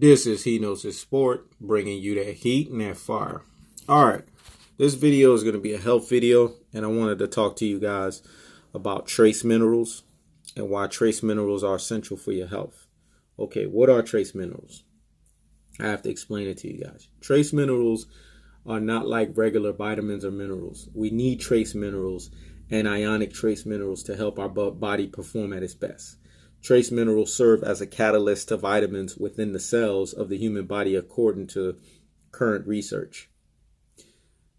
This is He Knows His Sport, bringing you that heat and that fire. All right, this video is going to be a health video, and I wanted to talk to you guys about trace minerals and why trace minerals are essential for your health. Okay, what are trace minerals? I have to explain it to you guys. Trace minerals are not like regular vitamins or minerals. We need trace minerals and ionic trace minerals to help our body perform at its best. Trace minerals serve as a catalyst to vitamins within the cells of the human body according to current research.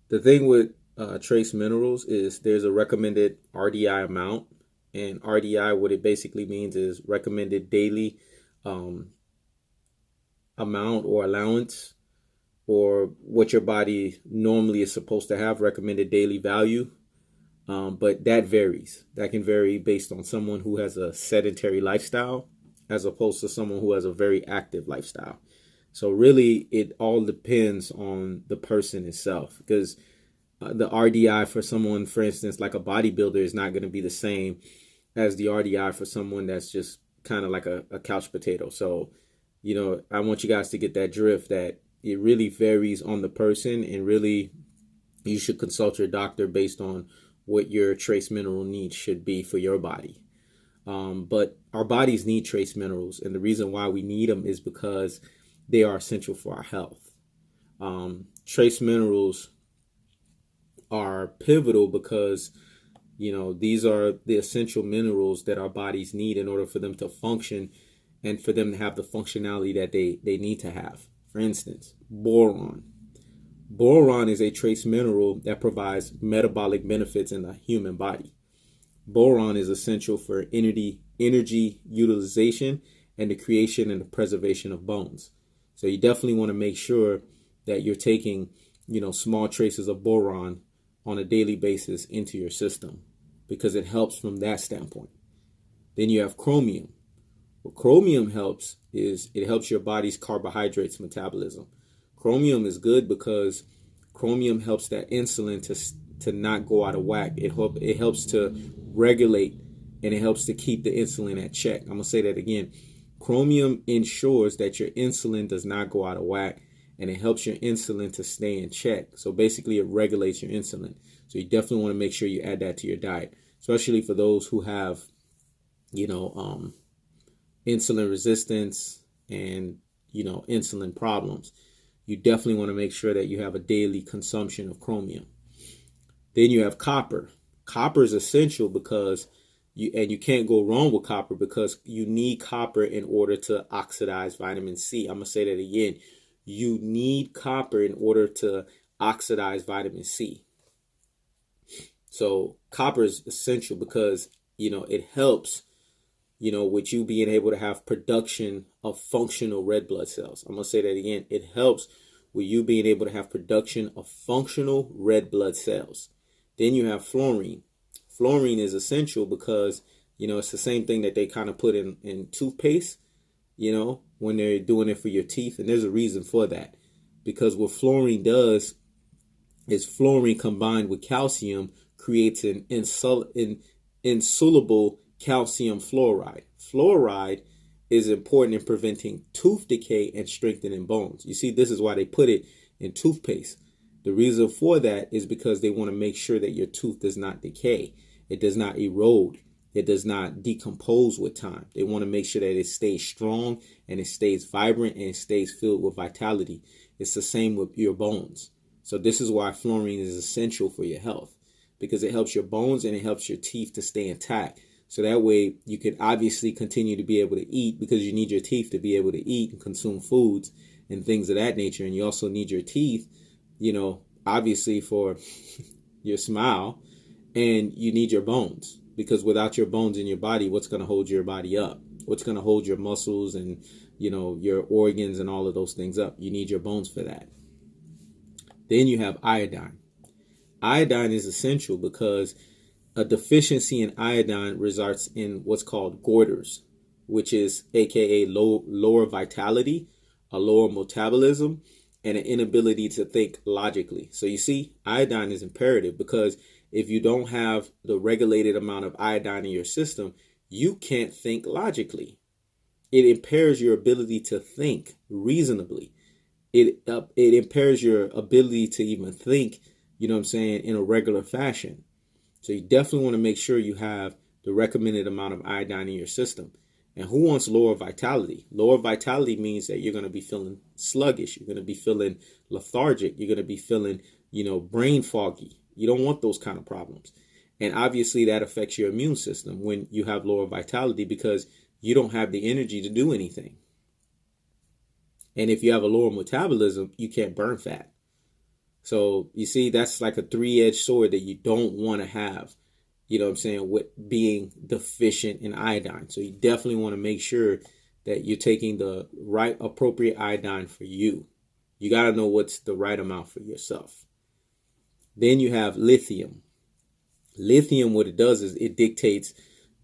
The thing with trace minerals is there's a recommended RDI amount, and RDI, what it basically means is recommended daily amount or allowance, or what your body normally is supposed to have, recommended daily value. But that varies. That can vary based on someone who has a sedentary lifestyle as opposed to someone who has a very active lifestyle. So really, it all depends on the person itself, because the RDI for someone, for instance, like a bodybuilder, is not going to be the same as the RDI for someone that's just kind of like a couch potato. So, I want you guys to get that drift that it really varies on the person, and really you should consult your doctor based on what your trace mineral needs should be for your body. But our bodies need trace minerals, and the reason why we need them is because they are essential for our health. Trace minerals are pivotal because, these are the essential minerals that our bodies need in order for them to function and for them to have the functionality that they need to have. For instance, boron. Boron is a trace mineral that provides metabolic benefits in the human body. Boron is essential for energy utilization and the creation and the preservation of bones. So you definitely want to make sure that you're taking, small traces of boron on a daily basis into your system, because it helps from that standpoint. Then you have chromium. What chromium helps is it helps your body's carbohydrates metabolism. Chromium is good because chromium helps that insulin to not go out of whack. It helps to regulate, and it helps to keep the insulin at check. I'm going to say that again. Chromium ensures that your insulin does not go out of whack, and it helps your insulin to stay in check. So basically it regulates your insulin. So you definitely want to make sure you add that to your diet, especially for those who have, insulin resistance and, insulin problems. You definitely want to make sure that you have a daily consumption of chromium. Then you have copper. Copper is essential because you can't go wrong with copper, because you need copper in order to oxidize vitamin C. I'm going to say that again. You need copper in order to oxidize vitamin C. So copper is essential because, it helps, with you being able to have production of functional red blood cells. I'm going to say that again. It helps with you being able to have production of functional red blood cells. Then you have fluorine. Fluorine is essential because, it's the same thing that they kind of put in toothpaste, when they're doing it for your teeth. And there's a reason for that, because what fluorine does is fluorine combined with calcium creates an insoluble calcium fluoride. Fluoride is important in preventing tooth decay and strengthening bones. You see, this is why they put it in toothpaste. The reason for that is because they want to make sure that your tooth does not decay. It does not erode. It does not decompose with time. They want to make sure that it stays strong and it stays vibrant and it stays filled with vitality. It's the same with your bones. So this is why fluorine is essential for your health, because it helps your bones and it helps your teeth to stay intact. So that way you can obviously continue to be able to eat, because you need your teeth to be able to eat and consume foods and things of that nature. And you also need your teeth, obviously for your smile, and you need your bones, because without your bones in your body, what's going to hold your body up? What's going to hold your muscles and, your organs and all of those things up? You need your bones for that. Then you have iodine. Iodine is essential because a deficiency in iodine results in what's called goiters, which is aka lower vitality, a lower metabolism, and an inability to think logically. So you see, iodine is imperative, because if you don't have the regulated amount of iodine in your system, you can't think logically. it impairs your ability to think reasonably. It impairs your ability to even think, you know what I'm saying, in a regular fashion. So you definitely want to make sure you have the recommended amount of iodine in your system. And who wants lower vitality? Lower vitality means that you're going to be feeling sluggish. You're going to be feeling lethargic. You're going to be feeling, brain foggy. You don't want those kind of problems. And obviously that affects your immune system when you have lower vitality, because you don't have the energy to do anything. And if you have a lower metabolism, you can't burn fat. So you see, that's like a three-edged sword that you don't want to have, you know what I'm saying, with being deficient in iodine. So you definitely want to make sure that you're taking the right appropriate iodine for you. You got to know what's the right amount for yourself. Then you have lithium. Lithium, what it does is it dictates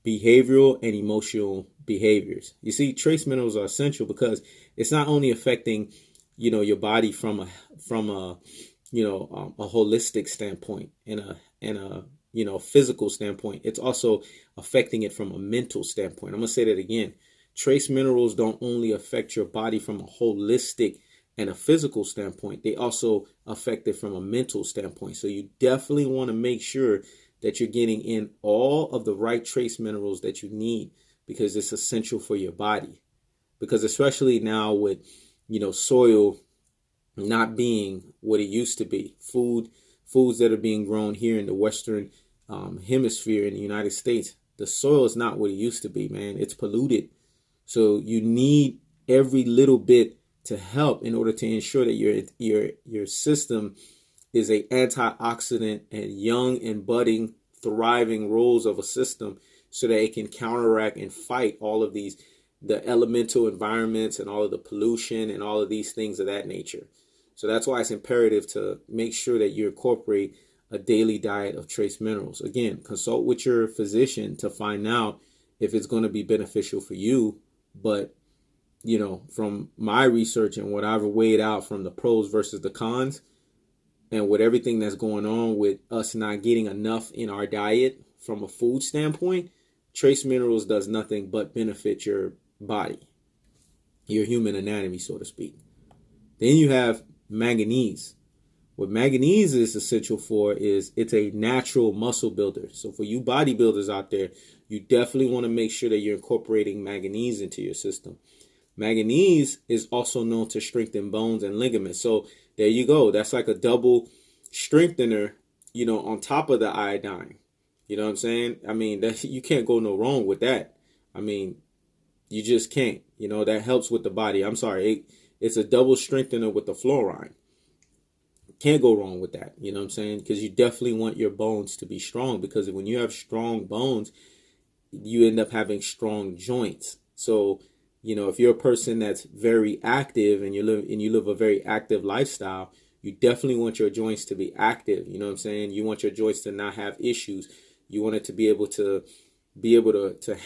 behavioral and emotional behaviors. You see, trace minerals are essential because it's not only affecting, your body from a holistic standpoint and a physical standpoint. It's also affecting it from a mental standpoint. I'm gonna say that again. Trace minerals don't only affect your body from a holistic and a physical standpoint, they also affect it from a mental standpoint. So you definitely want to make sure that you're getting in all of the right trace minerals that you need, because it's essential for your body. Because especially now with, soil not being what it used to be, foods that are being grown here in the Western hemisphere in the United States, the soil is not what it used to be, man. It's polluted. So you need every little bit to help in order to ensure that your system is a antioxidant and young and budding, thriving roles of a system, so that it can counteract and fight all of the elemental environments and all of the pollution and all of these things of that nature. So that's why it's imperative to make sure that you incorporate a daily diet of trace minerals. Again, consult with your physician to find out if it's going to be beneficial for you. But, from my research and what I've weighed out from the pros versus the cons, and with everything that's going on with us not getting enough in our diet from a food standpoint, trace minerals does nothing but benefit your body, your human anatomy, so to speak. Then you have manganese. What manganese is essential for is it's a natural muscle builder. So for you bodybuilders out there, you definitely want to make sure that you're incorporating manganese into your system. Manganese is also known to strengthen bones and ligaments. So there you go. That's like a double strengthener, on top of the iodine. You know what I'm saying? I mean, you can't go no wrong with that. I mean, you just can't. That helps with the body. I'm sorry. It's a double strengthener with the fluoride. Can't go wrong with that. You know what I'm saying? Because you definitely want your bones to be strong, because when you have strong bones, you end up having strong joints. So, if you're a person that's very active and you live a very active lifestyle, you definitely want your joints to be active. You know what I'm saying? You want your joints to not have issues. You want it to be able to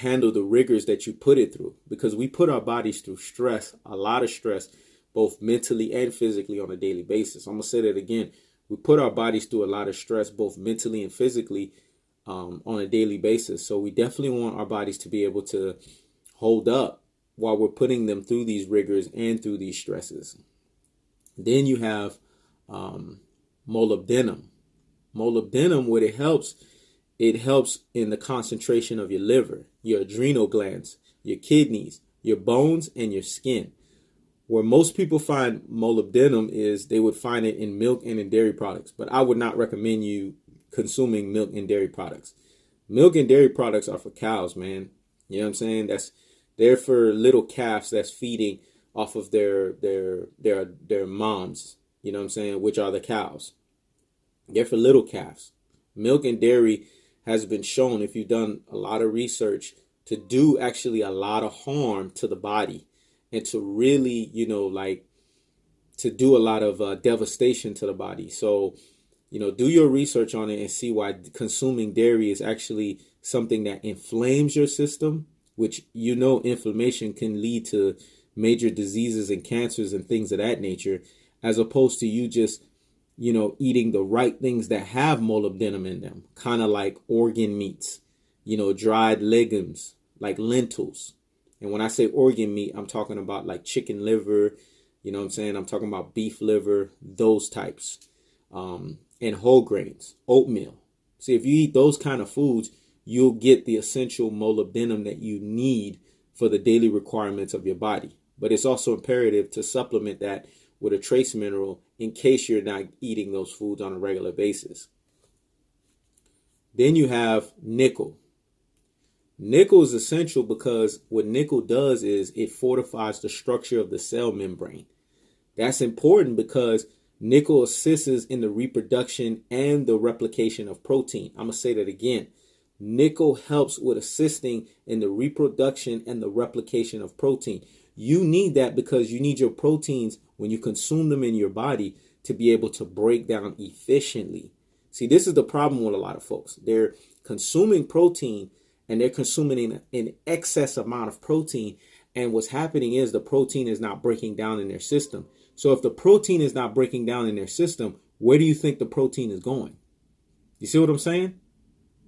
handle the rigors that you put it through, because we put our bodies through stress, a lot of stress, both mentally and physically on a daily basis. I'm going to say that again. We put our bodies through a lot of stress, both mentally and physically, on a daily basis. So we definitely want our bodies to be able to hold up while we're putting them through these rigors and through these stresses. Then you have molybdenum. Molybdenum, what it helps in the concentration of your liver, your adrenal glands, your kidneys, your bones, and your skin. Where most people find molybdenum is they would find it in milk and in dairy products. But I would not recommend you consuming milk and dairy products. Milk and dairy products are for cows, man. You know what I'm saying? They're for little calves that's feeding off of their moms, you know what I'm saying, which are the cows. They're for little calves. Milk and dairy has been shown, if you've done a lot of research, to do actually a lot of harm to the body, and to really, to do a lot of devastation to the body. So, do your research on it and see why consuming dairy is actually something that inflames your system, which, inflammation can lead to major diseases and cancers and things of that nature, as opposed to you just, eating the right things that have molybdenum in them, kind of like organ meats, dried legumes like lentils And when I say organ meat, I'm talking about like chicken liver, you know what I'm saying? I'm talking about beef liver, those types. And whole grains, oatmeal. See, if you eat those kind of foods, you'll get the essential molybdenum that you need for the daily requirements of your body. But it's also imperative to supplement that with a trace mineral in case you're not eating those foods on a regular basis. Then you have nickel. Nickel is essential because what nickel does is it fortifies the structure of the cell membrane. That's important because nickel assists in the reproduction and the replication of protein. I'm going to say that again. Nickel helps with assisting in the reproduction and the replication of protein. You need that because you need your proteins, when you consume them in your body, to be able to break down efficiently. See, this is the problem with a lot of folks. They're consuming protein and they're consuming an excess amount of protein. And what's happening is the protein is not breaking down in their system. So if the protein is not breaking down in their system, where do you think the protein is going? You see what I'm saying?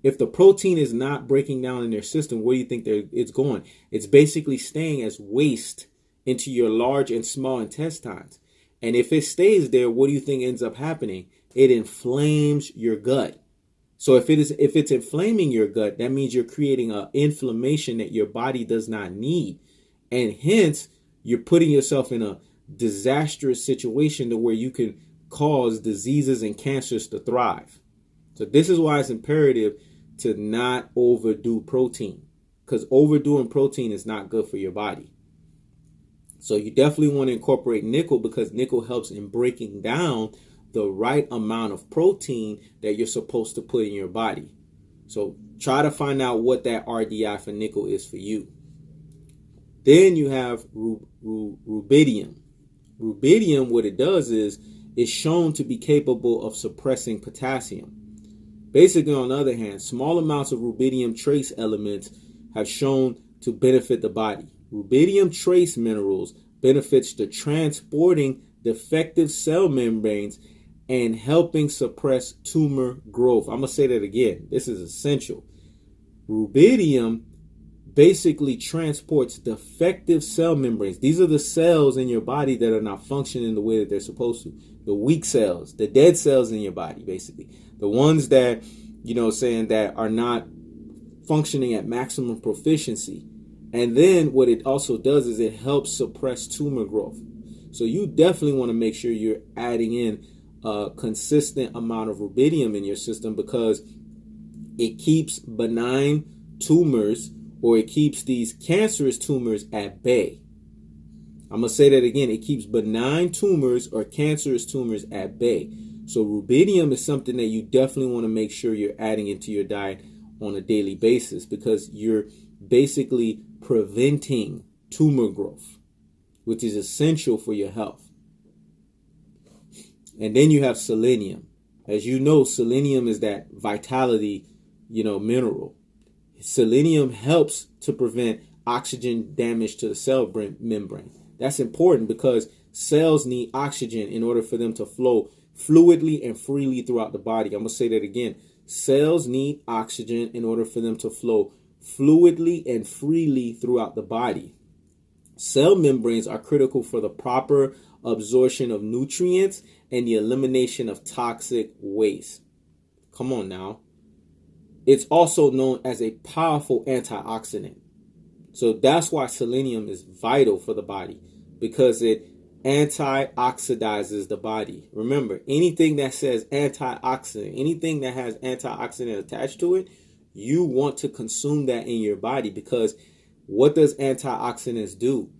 If the protein is not breaking down in their system, where do you think it's going? It's basically staying as waste into your large and small intestines. And if it stays there, what do you think ends up happening? It inflames your gut. So if it's inflaming your gut, that means you're creating an inflammation that your body does not need. And hence, you're putting yourself in a disastrous situation to where you can cause diseases and cancers to thrive. So this is why it's imperative to not overdo protein, because overdoing protein is not good for your body. So you definitely want to incorporate nickel because nickel helps in breaking down the right amount of protein that you're supposed to put in your body. So try to find out what that RDI for nickel is for you. Then you have rubidium. Rubidium, what it does is shown to be capable of suppressing potassium. Basically, on the other hand, small amounts of rubidium trace elements have shown to benefit the body. Rubidium trace minerals benefits the transporting defective cell membranes and helping suppress tumor growth. I'm going to say that again. This is essential. Rubidium basically transports defective cell membranes. These are the cells in your body that are not functioning the way that they're supposed to. The weak cells, the dead cells in your body, basically. The ones that, that are not functioning at maximum proficiency. And then what it also does is it helps suppress tumor growth. So you definitely want to make sure you're adding in a consistent amount of rubidium in your system because it keeps benign tumors or it keeps these cancerous tumors at bay. I'm going to say that again. It keeps benign tumors or cancerous tumors at bay. So rubidium is something that you definitely want to make sure you're adding into your diet on a daily basis because you're basically preventing tumor growth, which is essential for your health. And then you have selenium. As you know, selenium is that vitality, mineral. Selenium helps to prevent oxygen damage to the cell membrane. That's important because cells need oxygen in order for them to flow fluidly and freely throughout the body. I'm going to say that again. Cells need oxygen in order for them to flow fluidly and freely throughout the body. Cell membranes are critical for the proper absorption of nutrients and the elimination of toxic waste. Come on now. It's also known as a powerful antioxidant. So that's why selenium is vital for the body because it anti-oxidizes the body. Remember, anything that says antioxidant, anything that has antioxidant attached to it, you want to consume that in your body because what does antioxidants do?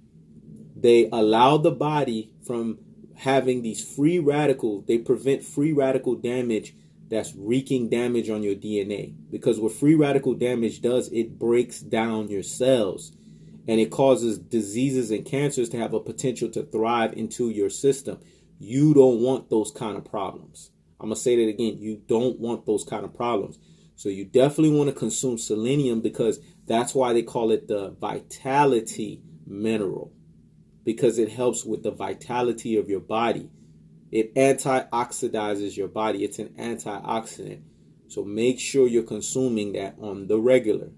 They allow the body from having these free radicals. They prevent free radical damage that's wreaking damage on your DNA. Because what free radical damage does, it breaks down your cells and it causes diseases and cancers to have a potential to thrive into your system. You don't want those kind of problems. I'm going to say that again. You don't want those kind of problems. So you definitely want to consume selenium because that's why they call it the vitality mineral, because it helps with the vitality of your body. It antioxidizes your body. It's an antioxidant. So make sure you're consuming that on the regular.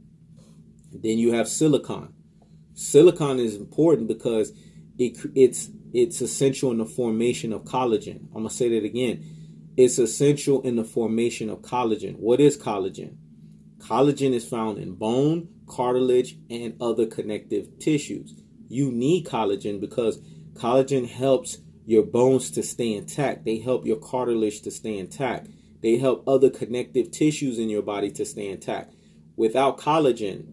Then you have silicon. Silicon is important because it's essential in the formation of collagen. I'm gonna say that again. It's essential in the formation of collagen. What is collagen? Collagen is found in bone, cartilage, and other connective tissues. You need collagen because collagen helps your bones to stay intact. They help your cartilage to stay intact. They help other connective tissues in your body to stay intact. Without collagen,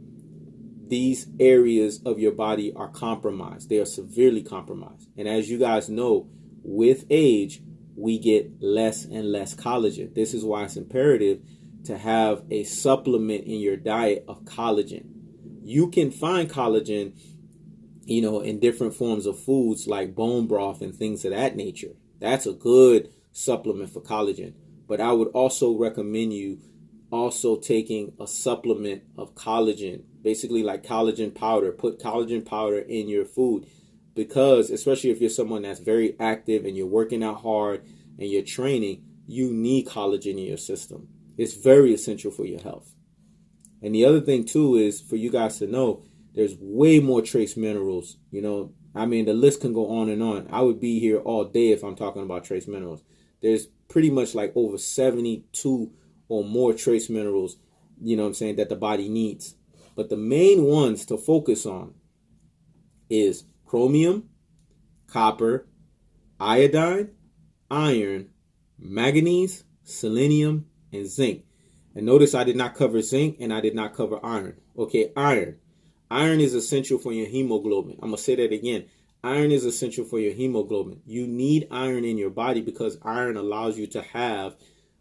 these areas of your body are compromised. They are severely compromised. And as you guys know, with age, we get less and less collagen. This is why it's imperative to have a supplement in your diet of collagen. You can find collagen, in different forms of foods like bone broth and things of that nature. That's a good supplement for collagen. But I would also recommend you also taking a supplement of collagen, basically like collagen powder. Put collagen powder in your food because, especially if you're someone that's very active and you're working out hard and you're training, you need collagen in your system. It's very essential for your health. And the other thing too is for you guys to know, there's way more trace minerals. The list can go on and on. I would be here all day if I'm talking about trace minerals. There's pretty much like over 72 or more trace minerals, that the body needs. But the main ones to focus on is chromium, copper, iodine, iron, manganese, selenium, and zinc. And notice I did not cover zinc and I did not cover iron. Okay, iron. Iron is essential for your hemoglobin. I'm going to say that again. Iron is essential for your hemoglobin. You need iron in your body because iron allows you to have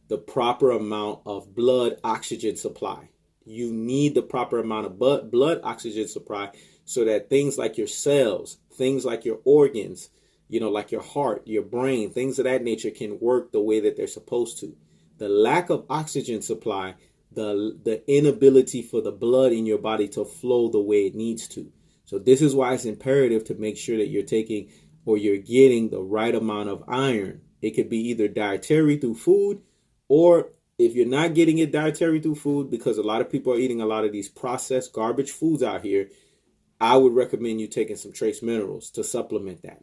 the proper amount of blood oxygen supply. You need the proper amount of blood oxygen supply so that things like your cells, things like your organs, like your heart, your brain, things of that nature can work the way that they're supposed to. The lack of oxygen supply, the inability for the blood in your body to flow the way it needs to. So this is why it's imperative to make sure that you're taking or you're getting the right amount of iron. It could be either dietary through food, or if you're not getting it dietary through food, because a lot of people are eating a lot of these processed garbage foods out here, I would recommend you taking some trace minerals to supplement that.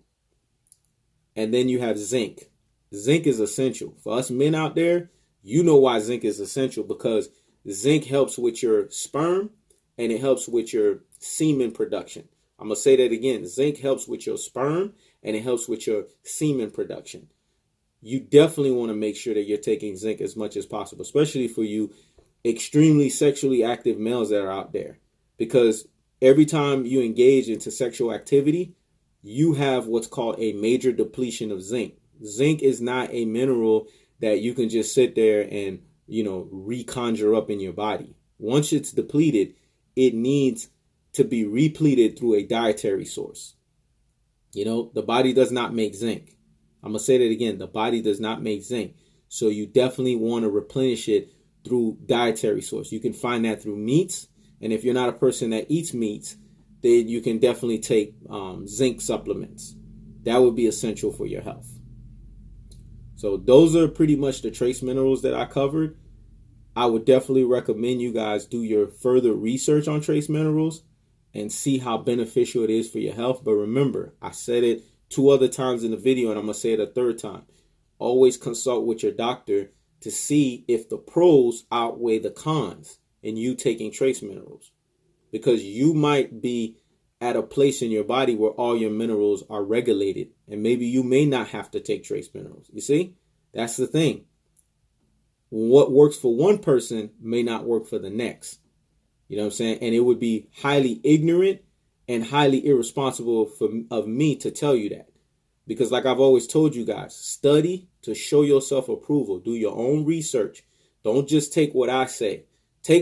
And then you have zinc. Zinc is essential. For us men out there, you know why zinc is essential, because zinc helps with your sperm and it helps with your semen production. I'm going to say that again. Zinc helps with your sperm and it helps with your semen production. You definitely want to make sure that you're taking zinc as much as possible, especially for you extremely sexually active males that are out there. Because every time you engage into sexual activity, you have what's called a major depletion of zinc. Zinc is not a mineral that you can just sit there and, reconjure up in your body. Once it's depleted, it needs to be repleted through a dietary source. The body does not make zinc. I'm going to say that again. The body does not make zinc. So you definitely want to replenish it through dietary source. You can find that through meats. And if you're not a person that eats meats, then you can definitely take zinc supplements. That would be essential for your health. So those are pretty much the trace minerals that I covered. I would definitely recommend you guys do your further research on trace minerals and see how beneficial it is for your health. But remember, I said it 2 other times in the video, and I'm going to say it a 3rd time. Always consult with your doctor to see if the pros outweigh the cons in you taking trace minerals. Because you might be at a place in your body where all your minerals are regulated, and maybe you may not have to take trace minerals. You see, that's the thing. What works for one person may not work for the next. You know what I'm saying? And it would be highly ignorant and highly irresponsible of me to tell you that. Because like I've always told you guys, study to show yourself approval. Do your own research. Don't just take what I say.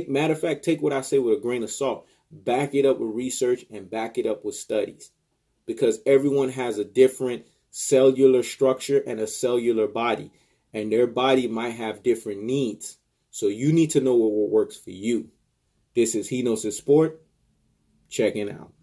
Matter of fact, take what I say with a grain of salt. Back it up with research and back it up with studies. Because everyone has a different cellular structure and a cellular body. And their body might have different needs. So you need to know what works for you. This is He Knows His Sport. Checking out.